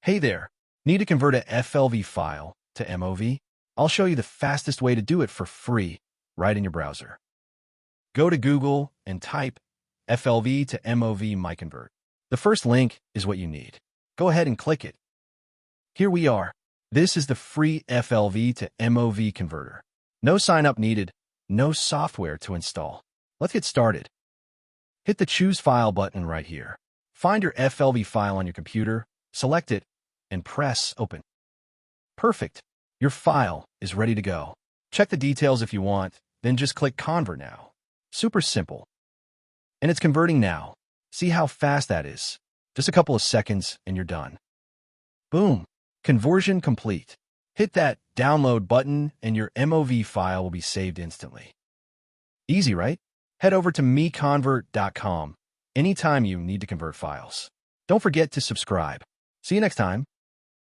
Hey there, need to convert a FLV file to MOV? I'll show you the fastest way to do it for free right in your browser. Go to Google and type FLV to MOV MiConvert. The first link is what you need. Go ahead and click it. Here we are. This is the free FLV to MOV converter. No sign-up needed, no software to install. Let's get started. Hit the Choose File button right here. Find your FLV file on your computer, select it, and press Open. Perfect. Your file is ready to go. Check the details if you want, then just click Convert Now. Super simple. And it's converting now. See how fast that is. Just a couple of seconds and you're done. Boom. Conversion complete. Hit that Download button and your MOV file will be saved instantly. Easy, right? Head over to MiConvert.com anytime you need to convert files. Don't forget to subscribe. See you next time.